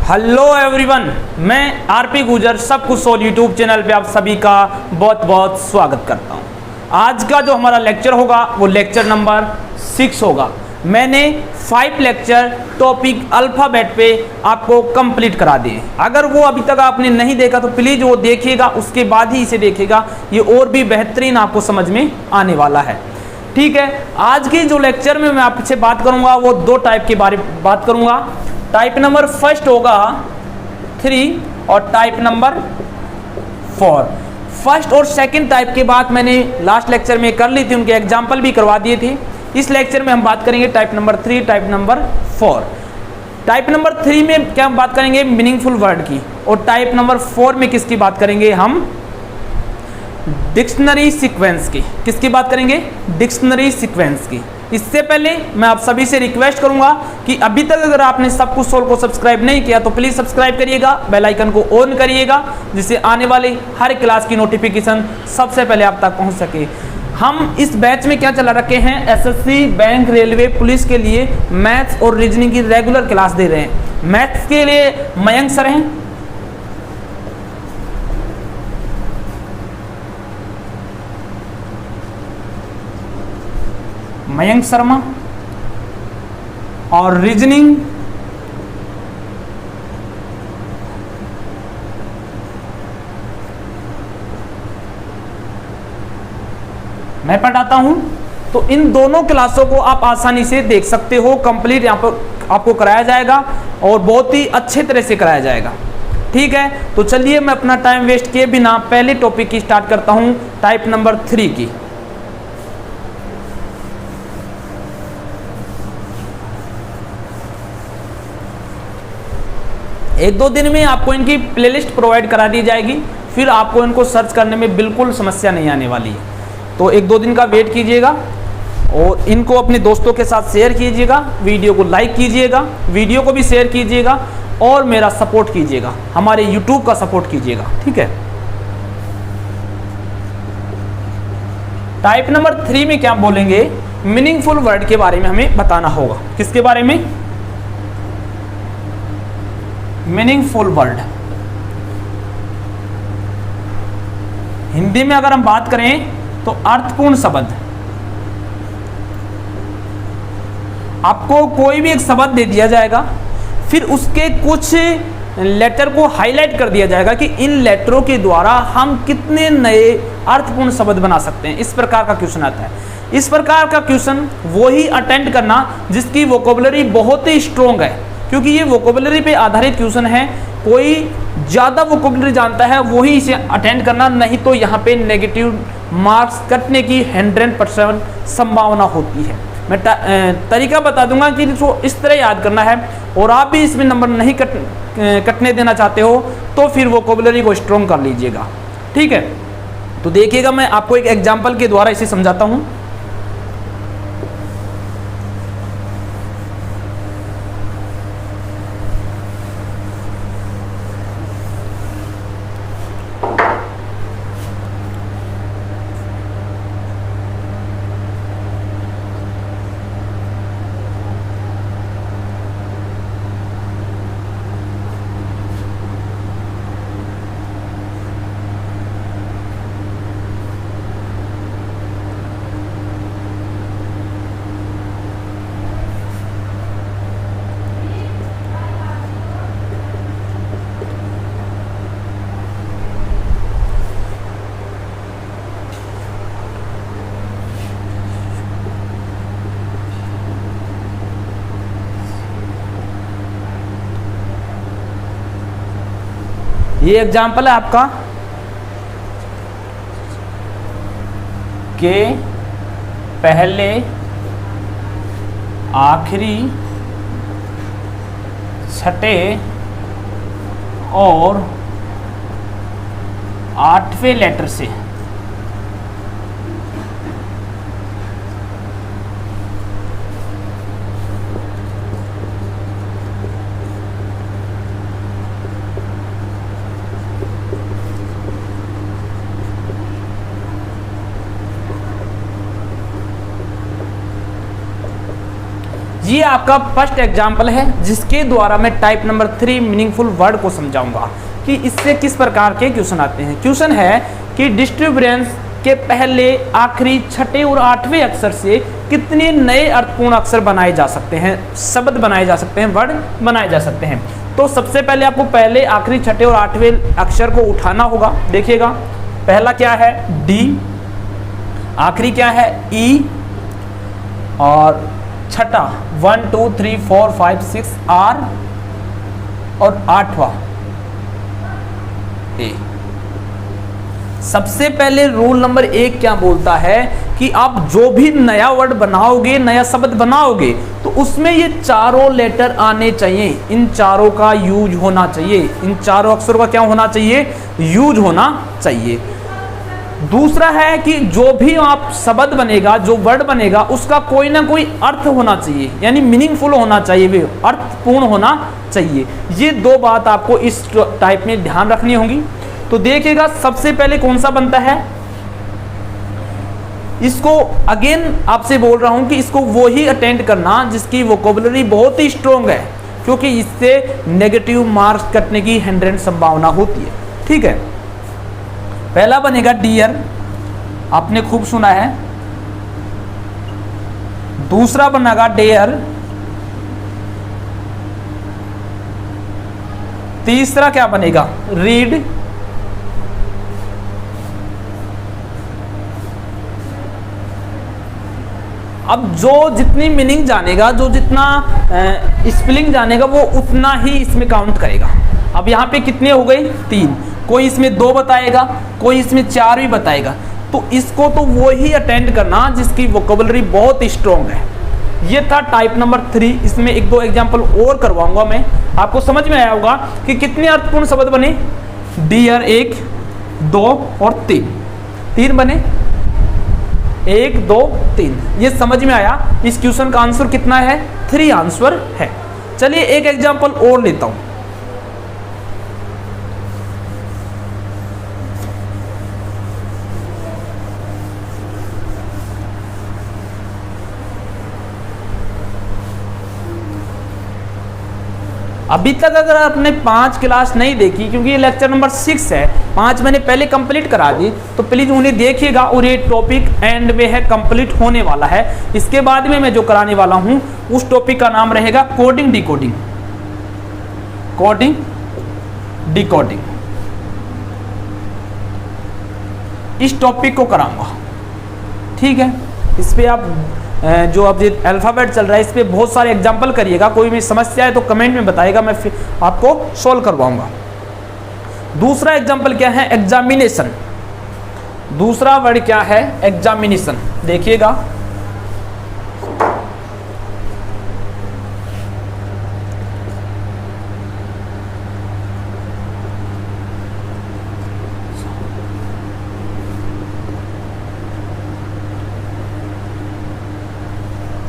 Hello everyone, मैं RP गुजर सब कुछ सोल यूट्यूब चैनल पे आप सभी का बहुत बहुत स्वागत करता हूं। आज का जो हमारा लेक्चर होगा वो लेक्चर नंबर 6 होगा। मैंने 5 लेक्चर टॉपिक अल्फ़ाबेट पे आपको कंप्लीट करा दिए। अगर वो अभी तक आपने नहीं देखा तो प्लीज़ वो देखिएगा, उसके बाद ही इसे देखिएगा, ये और भी बेहतरीन आपको समझ में आने वाला है। ठीक है, आज की जो लेक्चर में मैं आपसे बात करूंगा वो 2 टाइप के बारे में बात करूंगा। टाइप नंबर फर्स्ट होगा 3 और टाइप नंबर 4। फर्स्ट और सेकंड टाइप की बात मैंने लास्ट लेक्चर में कर ली थी, उनके एग्जाम्पल भी करवा दिए थे। इस लेक्चर में हम बात करेंगे type number 3, type number 4। Type number 3 में क्या हम बात करेंगे? मीनिंगफुल वर्ड की। और टाइप नंबर 4 में किसकी बात करेंगे? हम डिक्शनरी सीक्वेंस की। किसकी बात करेंगे? डिक्शनरी सीक्वेंस की। इससे पहले मैं आप सभी से रिक्वेस्ट करूंगा कि अभी तक अगर आपने सब कुछ सोल को सब्सक्राइब नहीं किया तो प्लीज़ सब्सक्राइब करिएगा, बेल आइकन को ऑन करिएगा, जिससे आने वाली हर क्लास की नोटिफिकेशन सबसे पहले आप तक पहुंच सके। हम इस बैच में क्या चला रखे हैं? एसएससी, बैंक, रेलवे, पुलिस के लिए मैथ्स और रीजनिंग की रेगुलर क्लास दे रहे हैं। मैथ्स के लिए मयंक सर हैं, मयंक शर्मा, और रीजनिंग मैं पढ़ाता हूं। तो इन दोनों क्लासों को आप आसानी से देख सकते हो। कंप्लीट यहां पर आपको कराया जाएगा और बहुत ही अच्छे तरह से कराया जाएगा। ठीक है, तो चलिए मैं अपना टाइम वेस्ट किए बिना पहले टॉपिक की स्टार्ट करता हूं, टाइप नंबर 3 की। एक दो दिन में आपको इनकी प्लेलिस्ट प्रोवाइड करा दी जाएगी, फिर आपको इनको सर्च करने में बिल्कुल समस्या नहीं आने वाली है। तो एक दो दिन का वेट कीजिएगा और इनको अपने दोस्तों के साथ शेयर कीजिएगा, वीडियो को लाइक कीजिएगा, वीडियो को भी शेयर कीजिएगा और मेरा सपोर्ट कीजिएगा, हमारे यूट्यूब का सपोर्ट कीजिएगा। ठीक है, टाइप नंबर 3 में क्या बोलेंगे? मीनिंगफुल वर्ड के बारे में हमें बताना होगा। किसके बारे में? Meaningful word. हिंदी में अगर हम बात करें तो अर्थपूर्ण शब्द। आपको कोई भी एक शब्द दे दिया जाएगा, फिर उसके कुछ लेटर को हाईलाइट कर दिया जाएगा कि इन लेटरों के द्वारा हम कितने नए अर्थपूर्ण शब्द बना सकते हैं। इस प्रकार का क्वेश्चन आता है। इस प्रकार का क्वेश्चन वो ही अटेंड करना जिसकी वोकैबुलरी बहुत ही स्ट्रोंग है, क्योंकि ये वोकैबुलरी पे आधारित क्वेश्चन है। कोई ज़्यादा वोकैबुलरी जानता है वही इसे अटेंड करना, नहीं तो यहाँ पे नेगेटिव मार्क्स कटने की 100% संभावना होती है। मैं तरीका बता दूंगा कि इसको इस तरह याद करना है, और आप भी इसमें नंबर नहीं कटने देना चाहते हो तो फिर वोकैबुलरी को स्ट्रॉन्ग कर लीजिएगा। ठीक है, तो देखिएगा मैं आपको एक एग्जाम्पल के द्वारा इसे समझाता हूँ। ये एग्जाम्पल है आपका के पहले, आखिरी, छठे और 8वें लेटर से। ये आपका फर्स्ट एग्जाम्पल है जिसके द्वारा मैं टाइप नंबर 3 मीनिंगफुल वर्ड को समझाऊंगा कि इससे किस प्रकार के क्वेश्चन आते हैं। क्वेश्चन है कि डिस्ट्रीब्यूरेंस के पहले, आखिरी, छठे और आठवें अक्षर से कितने नए अर्थपूर्ण अक्षर बनाए जा सकते हैं, शब्द बनाए जा सकते हैं, वर्ड बनाए जा सकते हैं। तो सबसे पहले आपको पहले, आखिरी, छठे और आठवें अक्षर को उठाना होगा। देखिएगा, पहला क्या है डी, आखिरी क्या है ई, और छठा 1 2 3 4 5 6 आर, और आठवां ए। सबसे पहले रूल नंबर 1 क्या बोलता है कि आप जो भी नया वर्ड बनाओगे, नया शब्द बनाओगे, तो उसमें ये चारों लेटर आने चाहिए, इन चारों का यूज होना चाहिए, इन चारों अक्षरों का क्या होना चाहिए, यूज होना चाहिए। दूसरा है कि जो भी आप शब्द बनेगा, जो वर्ड बनेगा, उसका कोई ना कोई अर्थ होना चाहिए, यानी मीनिंगफुल होना चाहिए, वे अर्थपूर्ण होना चाहिए। ये दो बात आपको इस टाइप में ध्यान रखनी होगी। तो देखिएगा, सबसे पहले कौन सा बनता है, इसको अगेन आपसे बोल रहा हूं कि इसको वो ही अटेंड करना जिसकी वोकैबुलरी बहुत ही स्ट्रॉन्ग है, क्योंकि इससे नेगेटिव मार्क्स कटने की 100% संभावना होती है। ठीक है, पहला बनेगा डियर, आपने खूब सुना है। दूसरा बनेगा डेयर, तीसरा क्या बनेगा रीड, अब जो जितनी मीनिंग जानेगा, जो जितना स्पेलिंग जानेगा, वो उतना ही इसमें काउंट करेगा। अब यहाँ पे कितने हो गए 3, कोई इसमें 2 बताएगा, कोई इसमें 4 भी बताएगा। तो इसको तो वो ही अटेंड करना जिसकी वोकैबुलरी बहुत स्ट्रॉन्ग है। ये था टाइप नंबर 3। इसमें 1-2 एग्जाम्पल और करवाऊंगा मैं, आपको समझ में आया होगा कि कितने अर्थपूर्ण शब्द बने। डियर 1 2 और 3 बने, 1 2 3। ये समझ में आया। इस क्वेश्चन का आंसर कितना है, 3 आंसर है। चलिए एक एग्जाम्पल और लेता हूं। अभी तक अगर आपने 5 क्लास नहीं देखी, क्योंकि ये लेक्चर नंबर 6 है, 5 मैंने पहले कंप्लीट करा दी, तो प्लीज उन्हें देखिएगा। और ये टॉपिक एंड में है, कंप्लीट होने वाला है। इसके बाद में मैं जो कराने वाला हूं उस टॉपिक का नाम रहेगा कोडिंग डिकोडिंग, कोडिंग डिकोडिंग। इस टॉपिक को कराऊंगा। ठीक है, इस पे आप जो अब ये अल्फ़ाबेट चल रहा है, इस पे बहुत सारे एग्जाम्पल करिएगा। कोई भी समस्या है तो कमेंट में बताइएगा, मैं फिर आपको सॉल्व करवाऊंगा। दूसरा एग्जाम्पल क्या है, एग्जामिनेशन। दूसरा वर्ड क्या है, एग्जामिनेशन। देखिएगा,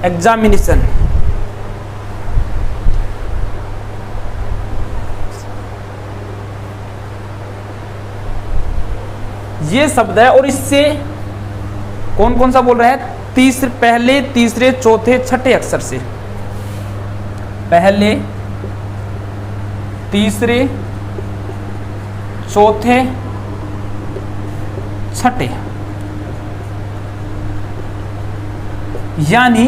एग्जामिनेशन, ये शब्द है। और इससे कौन कौन सा बोल रहा है, पहले, तीसरे, चौथे, छठे अक्षर से, पहले, तीसरे, चौथे, छठे, यानी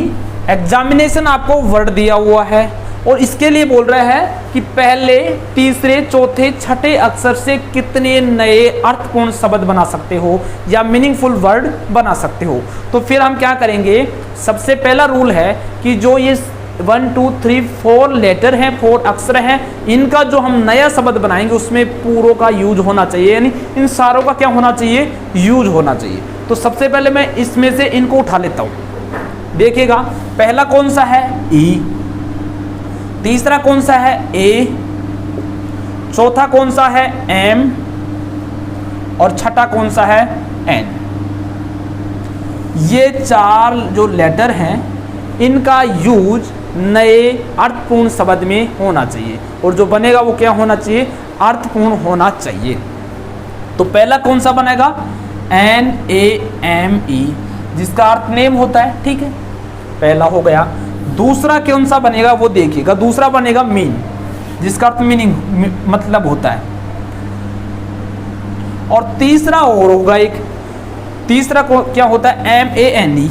एग्जामिनेशन आपको वर्ड दिया हुआ है और इसके लिए बोल रहा है कि पहले, तीसरे, चौथे, छठे अक्षर से कितने नए अर्थपूर्ण शब्द बना सकते हो या मीनिंगफुल वर्ड बना सकते हो। तो फिर हम क्या करेंगे, सबसे पहला रूल है कि जो ये 1 2 3 4 लेटर हैं, 4 अक्षर हैं, इनका जो हम नया शब्द बनाएंगे उसमें पूरों का यूज होना चाहिए, यानी इन सारों का क्या होना चाहिए, यूज होना चाहिए। तो सबसे पहले मैं इसमें से इनको उठा लेता हूं। देखिएगा, पहला कौन सा है, ई, तीसरा कौन सा है, ए, चौथा कौन सा है, एम, और छठा कौन सा है, एन। ये 4 जो लेटर हैं, इनका यूज नए अर्थपूर्ण शब्द में होना चाहिए, और जो बनेगा वो क्या होना चाहिए, अर्थपूर्ण होना चाहिए। तो पहला कौन सा बनेगा, NAME, जिसका अर्थ नेम होता है। ठीक है, पहला हो गया। दूसरा कौन सा बनेगा वो देखिएगा, दूसरा बनेगा मीन, जिसका अर्थ मीनिंग मतलब होता है। और तीसरा और होगा एक, तीसरा को क्या होता है, MANE,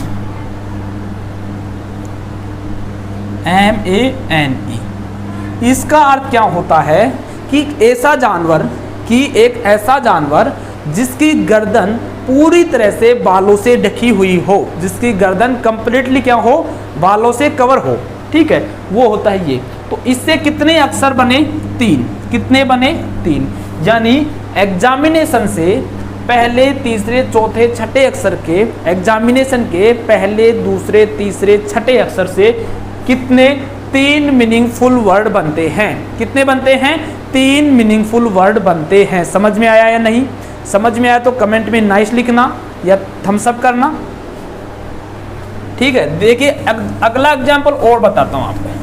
MANE। इसका अर्थ क्या होता है कि ऐसा जानवर, कि एक ऐसा जानवर जिसकी गर्दन पूरी तरह से बालों से ढकी हुई हो, जिसकी गर्दन कंप्लीटली क्या हो, बालों से कवर हो, ठीक है, वो होता है ये। तो इससे कितने अक्षर बने, 3। कितने बने, 3। यानी एग्जामिनेशन से पहले, तीसरे, चौथे, छठे अक्षर के, एग्जामिनेशन के पहले, दूसरे, तीसरे, छठे अक्षर से कितने, 3 मीनिंगफुल वर्ड बनते हैं। कितने बनते हैं, 3 मीनिंगफुल वर्ड बनते हैं। समझ में आया या नहीं? समझ में आया तो कमेंट में नाइस लिखना या थम्स अप करना, ठीक है। देखिए अगला एग्जाम्पल और बताता हूं आपको।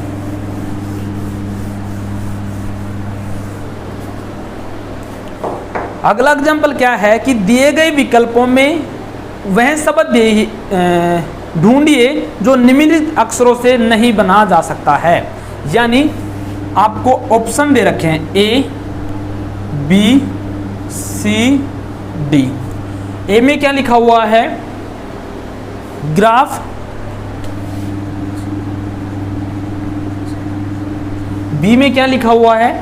अगला एग्जाम्पल क्या है कि दिए गए विकल्पों में वह शब्द ढूंढिए जो निम्नलिखित अक्षरों से नहीं बना जा सकता है। यानी आपको ऑप्शन दे रखे हैं A, B, C, D। ए में क्या लिखा हुआ है, ग्राफ। बी में क्या लिखा हुआ है,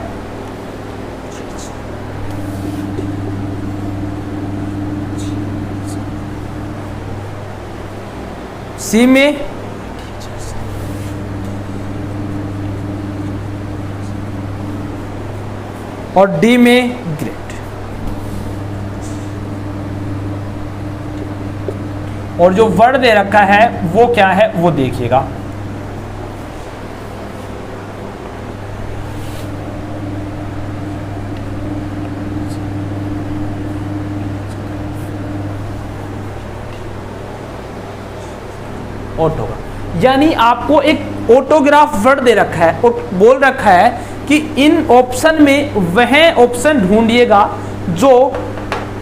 सी में, और डी में ग्रेट। और जो वर्ड दे रखा है वो क्या है वो देखिएगा। ऑटोग्राफ, यानी आपको एक ऑटोग्राफ वर्ड दे रखा है और बोल रखा है कि इन ऑप्शन में वह ऑप्शन ढूंढिएगा जो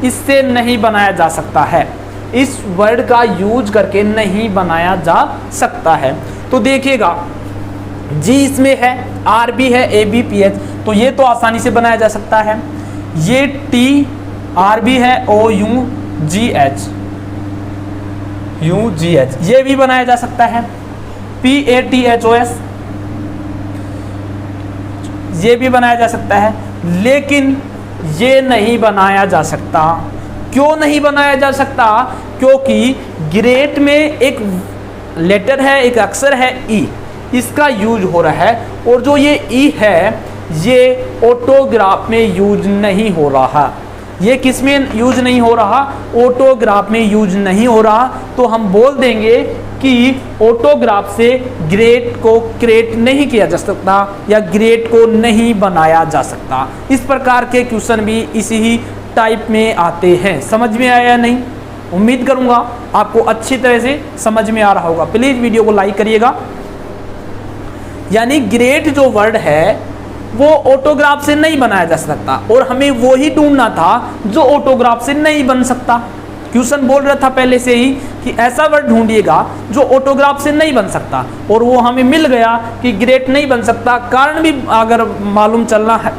इससे नहीं बनाया जा सकता है, इस वर्ड का यूज करके नहीं बनाया जा सकता है। तो देखिएगा जी इसमें है, आर भी है, ए बी पी एच, तो ये तो आसानी से बनाया जा सकता है। ये टी आर भी है, O U G H, U G H, ये भी बनाया जा सकता है। P A T H O S, ये भी बनाया जा सकता है, लेकिन ये नहीं बनाया जा सकता। क्यों नहीं बनाया जा सकता? क्योंकि ग्रेट में एक लेटर है, एक अक्षर है ई, इसका यूज हो रहा है, और जो ये ई है ये ऑटोग्राफ में यूज नहीं हो रहा। ये किस में यूज नहीं हो रहा? ऑटोग्राफ में यूज नहीं हो रहा। तो हम बोल देंगे कि ऑटोग्राफ से ग्रेट को क्रिएट नहीं किया जा सकता या ग्रेट को नहीं बनाया जा सकता। इस प्रकार के क्वेश्चन भी इसी ही टाइप में आते हैं। समझ में आया या नहीं? उम्मीद करूंगा आपको अच्छी तरह से समझ में आ रहा होगा। प्लीज वीडियो को लाइक करिएगा। यानी ग्रेट जो वर्ड है वो ऑटोग्राफ से नहीं बनाया जा सकता, और हमें वो ही ढूंढना था जो ऑटोग्राफ से नहीं बन सकता। क्वेश्चन बोल रहा था पहले से ही कि ऐसा वर्ड ढूंढिएगा जो ऑटोग्राफ से नहीं बन सकता, और वो हमें मिल गया कि ग्रेट नहीं बन सकता। कारण भी अगर मालूम चलना है,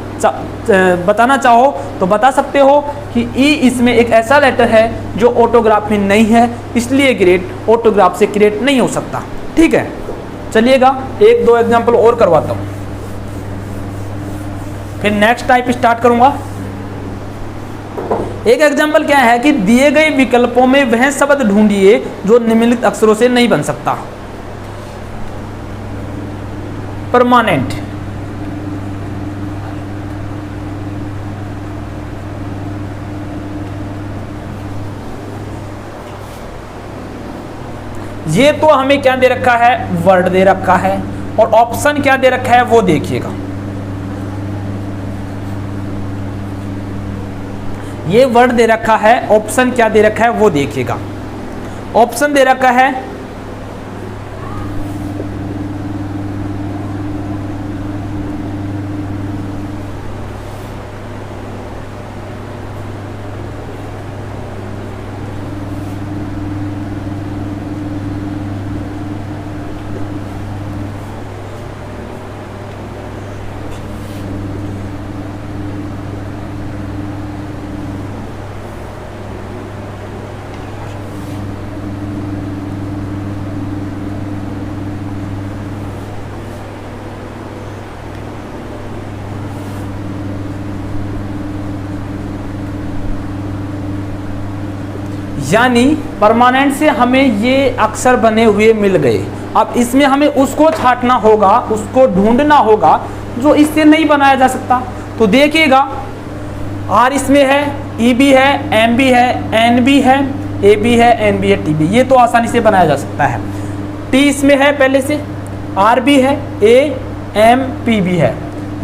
बताना चाहो तो बता सकते हो कि ई इसमें एक ऐसा लेटर है जो ऑटोग्राफ में नहीं है, इसलिए ग्रेट ऑटोग्राफ से क्रिएट नहीं हो सकता। ठीक है, चलिएगा एक दो एग्जाम्पल और करवाता हूँ, फिर नेक्स्ट टाइप स्टार्ट करूंगा। एक एग्जाम्पल क्या है कि दिए गए विकल्पों में वह शब्द ढूंढिए जो निम्नलिखित अक्षरों से नहीं बन सकता। परमानेंट, ये तो हमें क्या दे रखा है? वर्ड दे रखा है, और ऑप्शन क्या दे रखा है वो देखिएगा। ये वर्ड दे रखा है, ऑप्शन क्या दे रखा है वो देखिएगा। ऑप्शन दे रखा है यानी परमानेंट से हमें ये अक्षर बने हुए मिल गए। अब इसमें हमें उसको छांटना होगा, उसको ढूंढना होगा जो इससे नहीं बनाया जा सकता। तो देखिएगा, आर इसमें है, ई भी है, एम भी है, एन भी है, ए भी है, एन भी है, टी भी, ये तो आसानी से बनाया जा सकता है। टी इसमें है पहले से, आर भी है, ए एम पी भी है,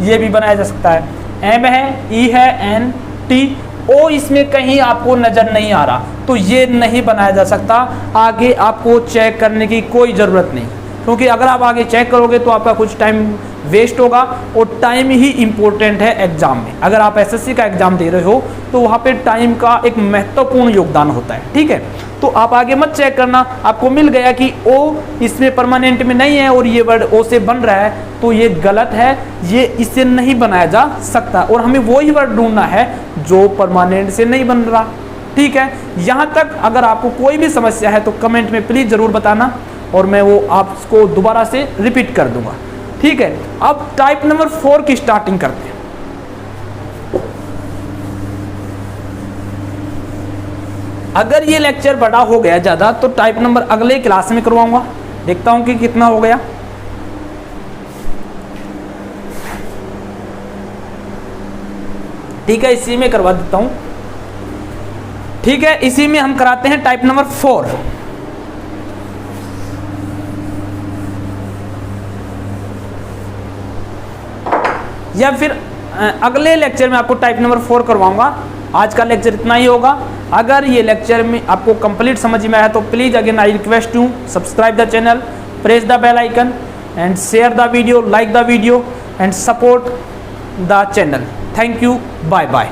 ये भी बनाया जा सकता है। एम है, ई है, एन टी, ओ इसमें कहीं आपको नज़र नहीं आ रहा, तो ये नहीं बनाया जा सकता। आगे आपको चेक करने की कोई ज़रूरत नहीं, क्योंकि अगर आप आगे चेक करोगे तो आपका कुछ टाइम वेस्ट होगा, और टाइम ही इम्पोर्टेंट है एग्जाम में। अगर आप एसएससी का एग्जाम दे रहे हो तो वहाँ पे टाइम का एक महत्वपूर्ण योगदान होता है, ठीक है। तो आप आगे मत चेक करना, आपको मिल गया कि ओ इसमें परमानेंट में नहीं है और ये वर्ड ओ से बन रहा है, तो ये गलत है, ये इससे नहीं बनाया जा सकता, और हमें वही वर्ड ढूंढना है जो परमानेंट से नहीं बन रहा, ठीक है। यहाँ तक अगर आपको कोई भी समस्या है तो कमेंट में प्लीज़ ज़रूर बताना, और मैं वो आपको दोबारा से रिपीट कर दूंगा, ठीक है। अब टाइप नंबर 4 की स्टार्टिंग करते हैं। अगर ये लेक्चर बड़ा हो गया ज़्यादा तो टाइप नंबर अगले क्लास में करवाऊंगा, देखता हूं कि कितना हो गया। ठीक है, इसी में करवा देता हूं, ठीक है। इसी में हम कराते हैं टाइप नंबर 4। या फिर अगले लेक्चर में आपको टाइप नंबर 4 करवाऊंगा। आज का लेक्चर इतना ही होगा। अगर ये लेक्चर में आपको कंप्लीट समझ में आया तो please again I request to subscribe the channel, press the bell icon and share the video, like the video and support the channel. Thank you, bye bye.